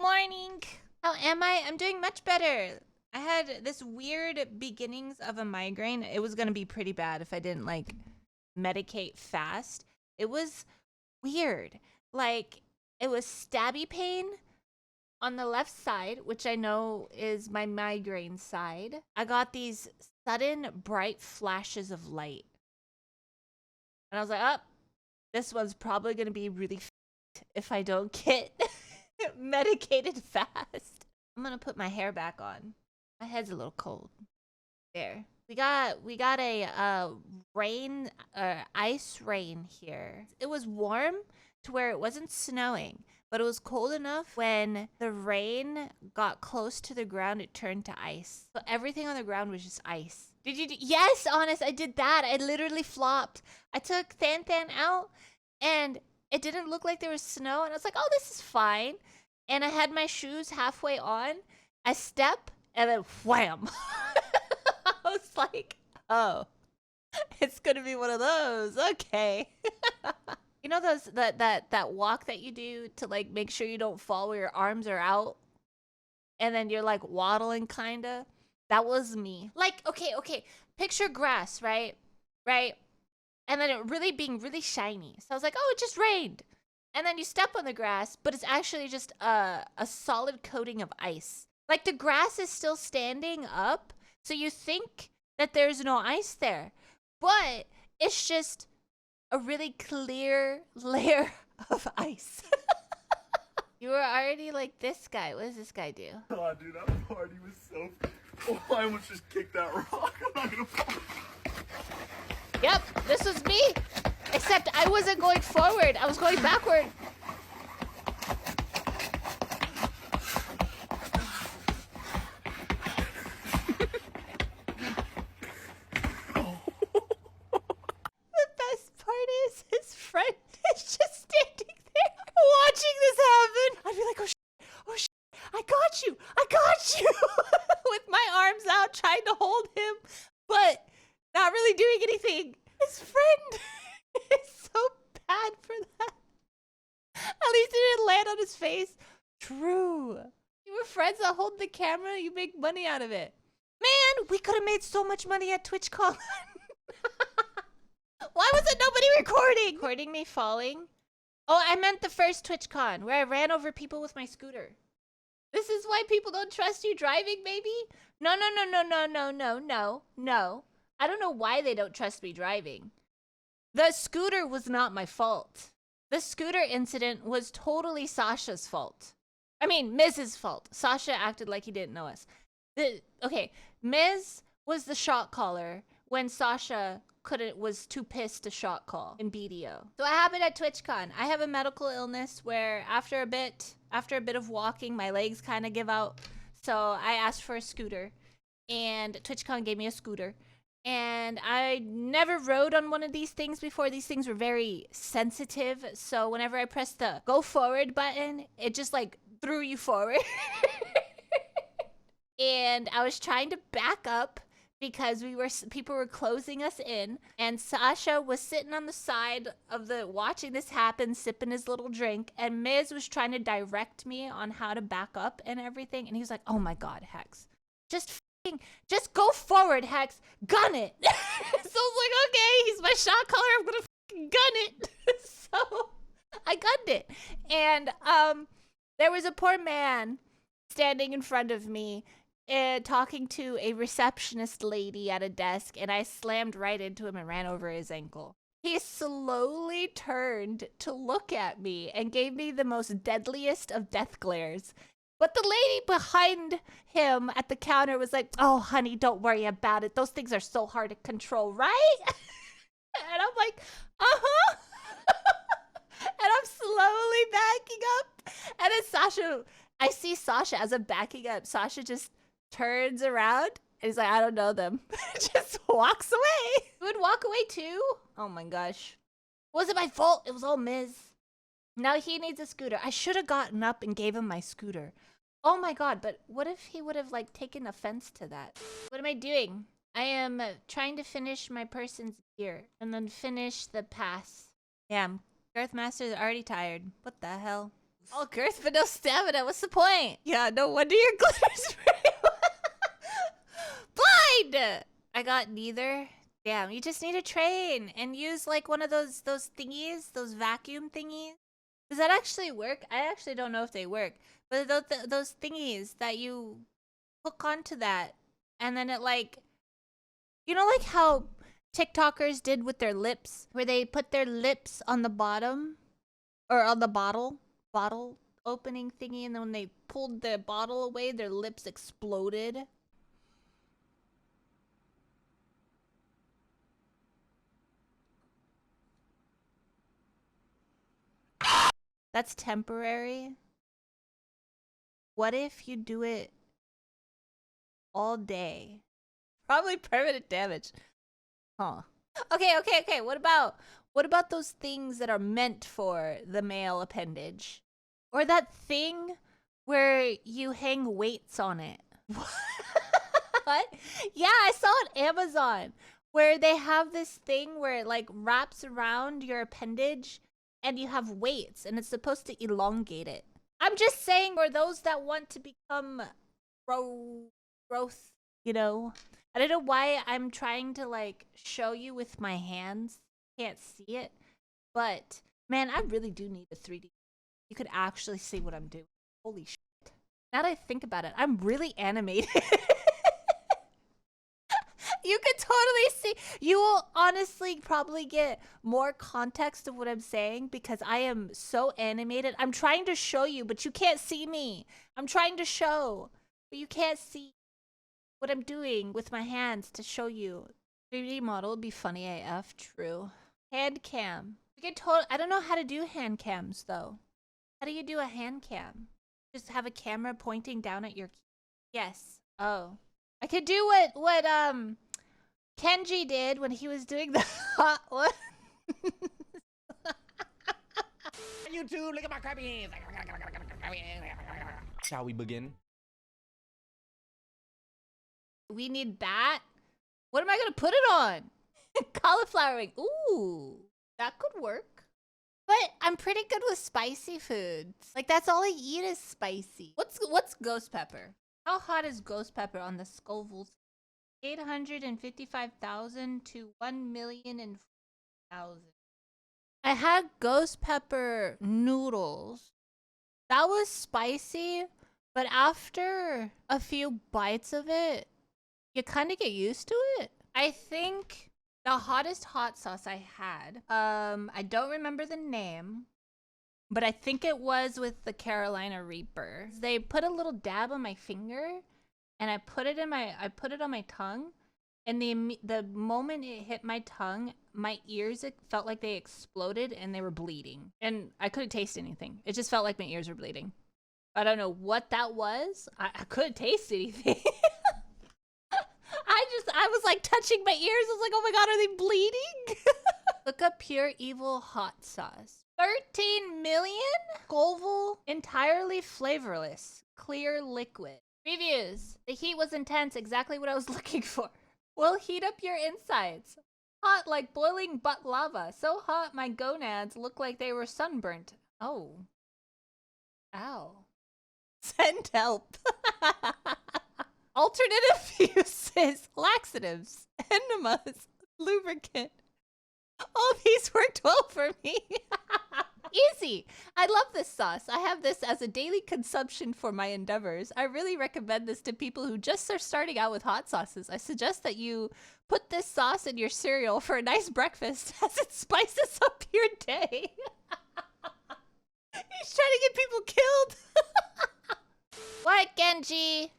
morning. How am I? I'm doing much better. I had this weird beginnings of a migraine. It was gonna be pretty bad if I didn't like medicate fast. It was weird. Like it was stabby pain on the left side, which I know is my migraine side. I got these sudden bright flashes of light. And I was like, oh, this one's probably gonna be really if I don't get medicated fast. I'm gonna put my hair back on. My head's a little cold. There. We got a rain, ice rain here. It was warm to where it wasn't snowing, but it was cold enough when the rain got close to the ground, it turned to ice. So everything on the ground was just ice. Did you yes, honest, I did that. I literally flopped. I took Than out and it didn't look like there was snow. And I was like, oh, this is fine. And I had my shoes halfway on. I step and then wham. I was like, oh, it's going to be one of those. Okay. You know those that walk that you do to like make sure you don't fall where your arms are out and then you're like waddling kind of? That was me. Like, okay. Picture grass, right? Right? And then it really being really shiny. So I was like, oh, it just rained. And then you step on the grass, but it's actually just a solid coating of ice. Like the grass is still standing up, so you think that there's no ice there. But it's just a really clear layer of ice. You were already like this guy. What does this guy do? Oh, dude, that party was so... Oh, I almost just kicked that rock. I'm not gonna fall. Yep, this was me. Except I wasn't going forward. I was going backward. The best part is his friend is just standing there watching this happen. I'd be like, oh shit, I got you. With my arms out trying to hold him, but not really doing anything. His friend is so bad for that. At least it didn't land on his face. True. You were friends that hold the camera, you make money out of it. Man, we could have made so much money at TwitchCon. Why wasn't nobody recording? Recording me falling? Oh, I meant the first TwitchCon where I ran over people with my scooter. This is why people don't trust you driving, maybe? No. I don't know why they don't trust me driving. The scooter was not my fault. The scooter incident was totally Sasha's fault. I mean, Miz's fault. Sasha acted like he didn't know us. Okay, Miz was the shot caller when Sasha was too pissed to shot call in BDO. So what happened at TwitchCon? I have a medical illness where after a bit of walking, my legs kind of give out. So I asked for a scooter, and TwitchCon gave me a scooter. And I never rode on one of these things before. These things were very sensitive. So whenever I pressed the go forward button, it just like threw you forward. And I was trying to back up because people were closing us in, and Sasha was sitting on the side of watching this happen, sipping his little drink, and Miz was trying to direct me on how to back up and everything, and he was like, oh my god, Hex, just go forward, Hex, gun it. So I was like, okay, he's my shot caller, I'm gonna gun it. So I gunned it, and there was a poor man standing in front of me talking to a receptionist lady at a desk, and I slammed right into him and ran over his ankle. He slowly turned to look at me and gave me the most deadliest of death glares. But the lady behind him at the counter was like, oh, honey, don't worry about it. Those things are so hard to control, right? And I'm like, uh-huh. And I'm slowly backing up. And then I see Sasha as I'm backing up. Sasha just turns around and he's like, I don't know them. Just walks away. He would walk away too? Oh my gosh. Was it my fault? It was all Miz. Now he needs a scooter. I should have gotten up and gave him my scooter. Oh my god, but what if he would have like taken offense to that? What am I doing? I am trying to finish my person's gear and then finish the pass. Damn, Earthmaster's already tired. What the hell? All girth but no stamina. What's the point? Yeah, no wonder your glitter's very blind. I got neither. Damn, you just need to train and use like one of those thingies, those vacuum thingies. Does that actually work? I actually don't know if they work, but those thingies that you hook onto that, and then it like, you know, like how TikTokers did with their lips, where they put their lips on the bottom or on the bottle opening thingy, and then when they pulled the bottle away, their lips exploded. That's temporary. What if you do it all day? Probably permanent damage. Huh. Okay. What about those things that are meant for the male appendage? Or that thing where you hang weights on it? What? Yeah, I saw it on Amazon where they have this thing where it like wraps around your appendage and you have weights and it's supposed to elongate it. I'm just saying for those that want to become growth, you know. I don't know why I'm trying to like show you with my hands. Can't see it. But man, I really do need a 3D. You could actually see what I'm doing. Holy shit. Now that I think about it, I'm really animated. You could totally see. You will honestly probably get more context of what I'm saying because I am so animated. I'm trying to show you, but you can't see me. I'm trying to show, but you can't see what I'm doing with my hands to show you. 3D model would be funny AF. True. Hand cam. You can I don't know how to do hand cams though. How do you do a hand cam? Just have a camera pointing down at your key. Yes. Oh. I could do what Kenji did when he was doing the hot one. YouTube, look at my crabby hands. Shall we begin? We need that. What am I gonna put it on? Cauliflower. Ooh, that could work. But I'm pretty good with spicy foods. Like that's all I eat is spicy. What's ghost pepper? How hot is ghost pepper on the Scoville? 855,000 to 1,000,000. I had ghost pepper noodles. That was spicy, but after a few bites of it, you kind of get used to it. I think the hottest hot sauce I had, I don't remember the name, but I think it was with the Carolina Reaper. They put a little dab on my finger, and I put it on my tongue, and the moment it hit my tongue, my ears, it felt like they exploded and they were bleeding, and I couldn't taste anything. It just felt like my ears were bleeding. I don't know what that was. I couldn't taste anything. I was like touching my ears. I was like, oh my god, are they bleeding? Look up pure evil hot sauce. 13 million? Scoville, entirely flavorless, clear liquid. Reviews. The heat was intense, exactly what I was looking for. Will heat up your insides. Hot like boiling butt lava. So hot my gonads look like they were sunburnt. Oh. Ow. Send help. Alternative uses. Laxatives. Enemas. Lubricant. All these worked well for me. Easy. I love this sauce. I have this as a daily consumption for my endeavors. I really recommend this to people who just are starting out with hot sauces. I suggest that you put this sauce in your cereal for a nice breakfast as it spices up your day. He's trying to get people killed. What, Genji?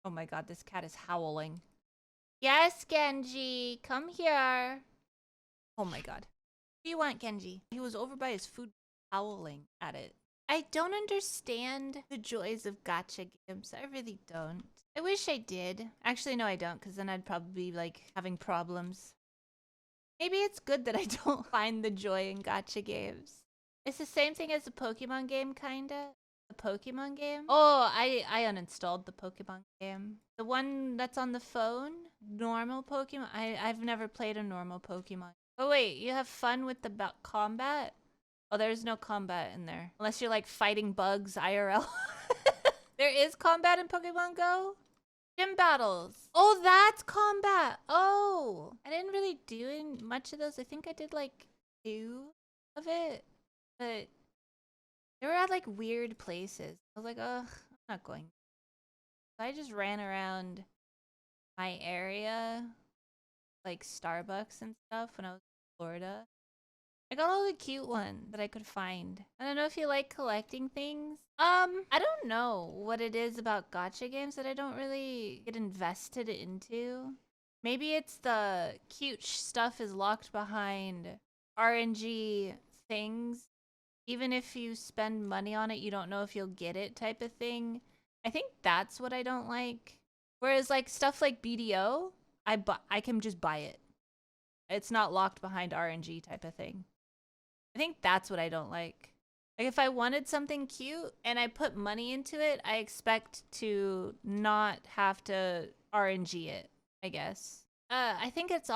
Oh my god, this cat is howling. Yes, Genji. Come here. Oh my god. What do you want, Genji? He was over by his food howling at it. I don't understand the joys of gacha games. I really don't. I wish I did. Actually, no, I don't, because then I'd probably be, like, having problems. Maybe it's good that I don't find the joy in gacha games. It's the same thing as a Pokemon game, kinda. The Pokemon game? Oh, I uninstalled the Pokemon game. The one that's on the phone? Normal Pokemon? I've never played a normal Pokemon. Oh wait, you have fun with the combat? Oh, there's no combat in there. Unless you're like fighting bugs IRL. There is combat in Pokemon Go? Gym battles. Oh, that's combat. Oh, I didn't really do much of those. I think I did like 2 of it. But they were at like weird places. I was like, ugh, I'm not going. So I just ran around my area, like Starbucks and stuff when I was in Florida. I got all the cute ones that I could find. I don't know if you like collecting things. I don't know what it is about gacha games that I don't really get invested into. Maybe it's the cute stuff is locked behind RNG things. Even if you spend money on it, you don't know if you'll get it type of thing. I think that's what I don't like. Whereas like stuff like BDO, I can just buy it. It's not locked behind RNG type of thing. I think that's what I don't like. Like if I wanted something cute and I put money into it, I expect to not have to RNG it, I guess. I think it's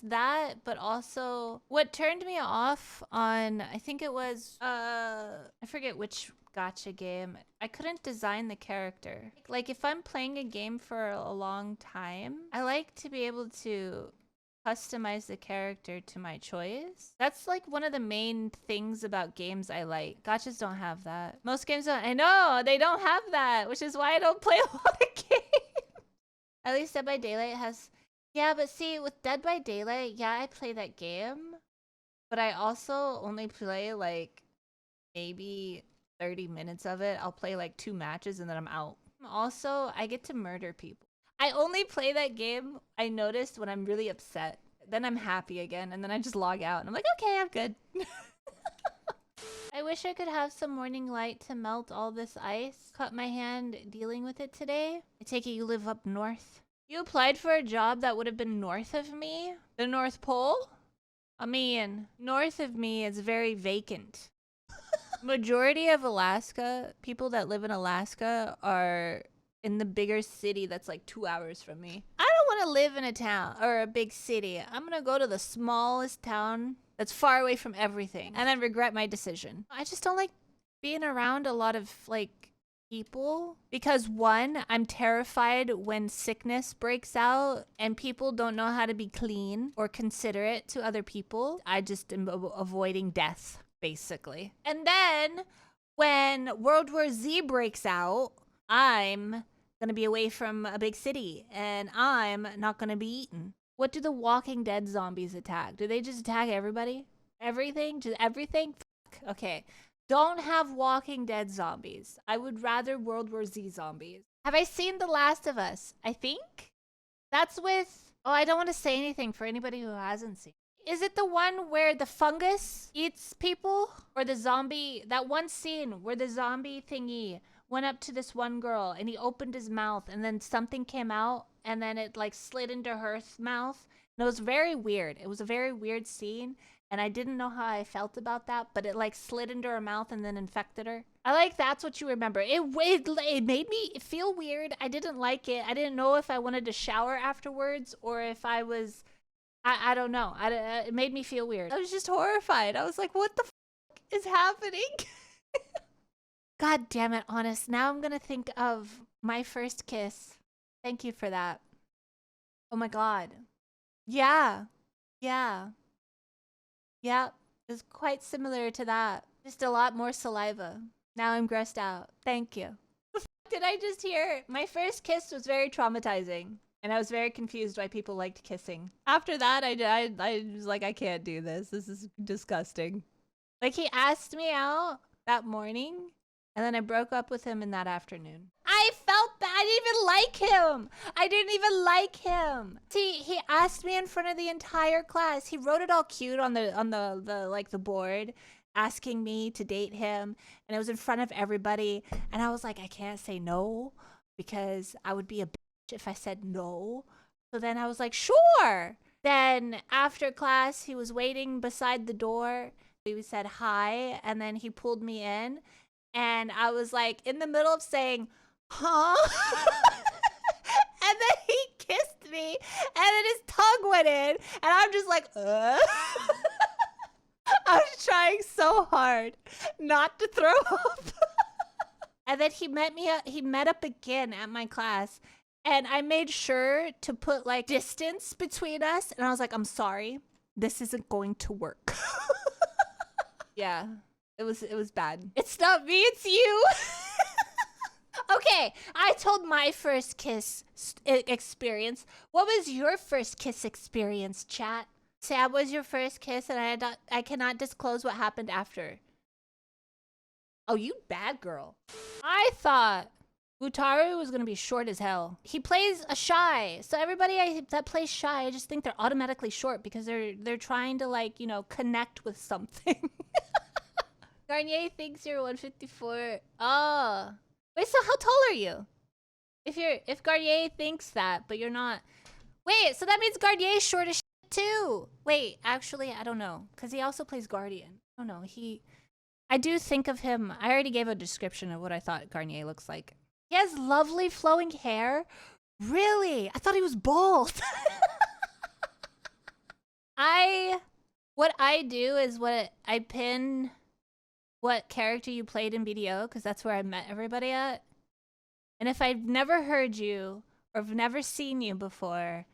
that, but also what turned me off on, I think it was, I forget which gacha game. I couldn't design the character. Like if I'm playing a game for a long time, I like to be able to customize the character to my choice. That's like one of the main things about games I like. Gachas don't have that. Most games don't. I know, they don't have that, which is why I don't play a lot of games. At least Dead by Daylight has... Yeah, but see, with Dead by Daylight, yeah, I play that game, but I also only play like maybe 30 minutes of it. I'll play like 2 matches and then I'm out. Also, I get to murder people. I only play that game, I noticed, when I'm really upset. Then I'm happy again, and then I just log out. And I'm like, okay, I'm good. I wish I could have some morning light to melt all this ice. Cut my hand dealing with it today. I take it you live up north. You applied for a job that would have been north of me? The North Pole? I mean, north of me is very vacant. Majority of Alaska, people that live in Alaska are in the bigger city that's like 2 hours from me. I don't want to live in a town or a big city. I'm gonna go to the smallest town that's far away from everything and then regret my decision. I just don't like being around a lot of like people because 1, I'm terrified when sickness breaks out and people don't know how to be clean or considerate to other people. I just am avoiding death, basically. And then when World War Z breaks out, I'm gonna be away from a big city and I'm not gonna be eaten. What do the Walking Dead zombies attack? Do they just attack everybody? Everything? Just everything? Fuck. Okay. Don't have Walking Dead zombies. I would rather World War Z zombies. Have I seen The Last of Us? I think that's with... Oh, I don't want to say anything for anybody who hasn't seen. Is it the one where the fungus eats people? Or the zombie... That one scene where the zombie thingy went up to this one girl and he opened his mouth and then something came out and then it like slid into her mouth. And it was very weird. It was a very weird scene and I didn't know how I felt about that, but it like slid into her mouth and then infected her. I like that's what you remember. It made me feel weird. I didn't like it. I didn't know if I wanted to shower afterwards or if I was... I don't know. It made me feel weird. I was just horrified. I was like, what the f is happening? God damn it, Honest. Now I'm gonna think of my first kiss. Thank you for that. Oh my god. Yeah. Yeah. Yeah. It's quite similar to that. Just a lot more saliva. Now I'm grossed out. Thank you. What the f did I just hear? My first kiss was very traumatizing. And I was very confused why people liked kissing. After that, I was like, I can't do this. This is disgusting. Like, he asked me out that morning. And then I broke up with him in that afternoon. I felt that I didn't even like him. I didn't even like him. See, he asked me in front of the entire class. He wrote it all cute on the board, asking me to date him, and it was in front of everybody. And I was like, I can't say no because I would be a bitch if I said no. So then I was like, sure. Then after class, he was waiting beside the door. We said hi, and then he pulled me in. And I was like in the middle of saying, huh? And then he kissed me and then his tongue went in and I'm just like, I was trying so hard not to throw up. And then he met up again at my class, and I made sure to put like distance between us, and I was like, I'm sorry, this isn't going to work. Yeah, it was bad. It's not me, it's you. Okay, I told my first kiss experience. What was your first kiss experience, chat? Sam was your first kiss, and I cannot disclose what happened after. Oh, you bad girl. I thought Wutaru was gonna be short as hell. He plays a shy, so everybody that plays shy, I just think they're automatically short because they're trying to, like, you know, connect with something. Garnier thinks you're 154. Oh. Wait, so how tall are you? If Garnier thinks that, but you're not. Wait, so that means Garnier's short as shit too. Wait, actually, I don't know. Because he also plays Guardian. I don't know. I do think of him. I already gave a description of what I thought Garnier looks like. He has lovely flowing hair. Really? I thought he was bald. What I do is I pin what character you played in BDO, because that's where I met everybody at. And if I've never heard you or have never seen you before,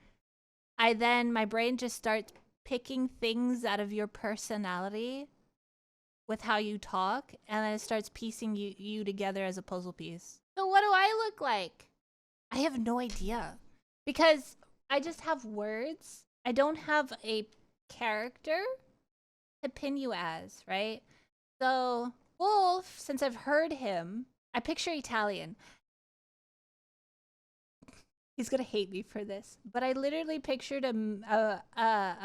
my brain just starts picking things out of your personality with how you talk, and then it starts piecing you together as a puzzle piece. So what do I look like? I have no idea, because I just have words. I don't have a character to pin you as, right? So Wolf, since I've heard him, I picture Italian. He's gonna hate me for this, but I literally pictured a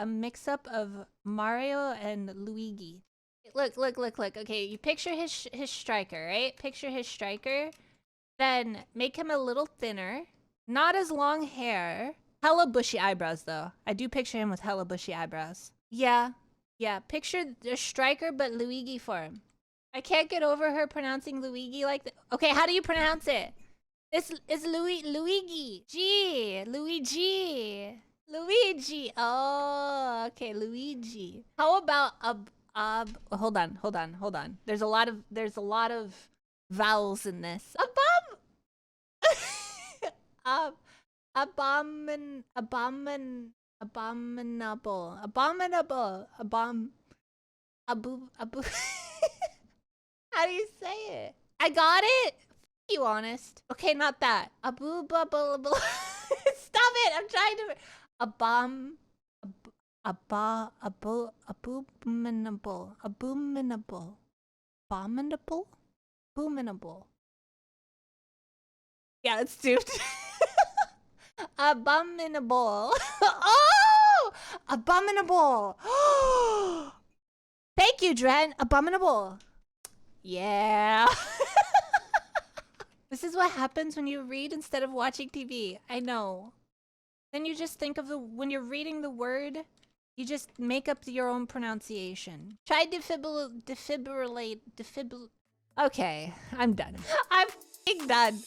mix-up of Mario and Luigi. Look. Okay, you picture his striker, right? Picture his striker. Then make him a little thinner. Not as long hair. Hella bushy eyebrows, though. I do picture him with hella bushy eyebrows. Yeah. Picture the striker, but Luigi form. I can't get over her pronouncing Luigi like that. Okay, how do you pronounce it? It's Luigi. Luigi. Oh, okay, Luigi. How about hold on. There's a lot of vowels in this. Abominable. How do you say it? I got it. You honest. Okay, not that. Stop it. I'm trying to. Abominable. Yeah, it's stupid. Abominable. Oh! Abominable. Thank you, Dren. Abominable. Yeah. This is what happens when you read instead of watching TV. I know. Then you just think of when you're reading the word, you just make up your own pronunciation. Try defibrillate. Okay, I'm done. I'm f***ing done.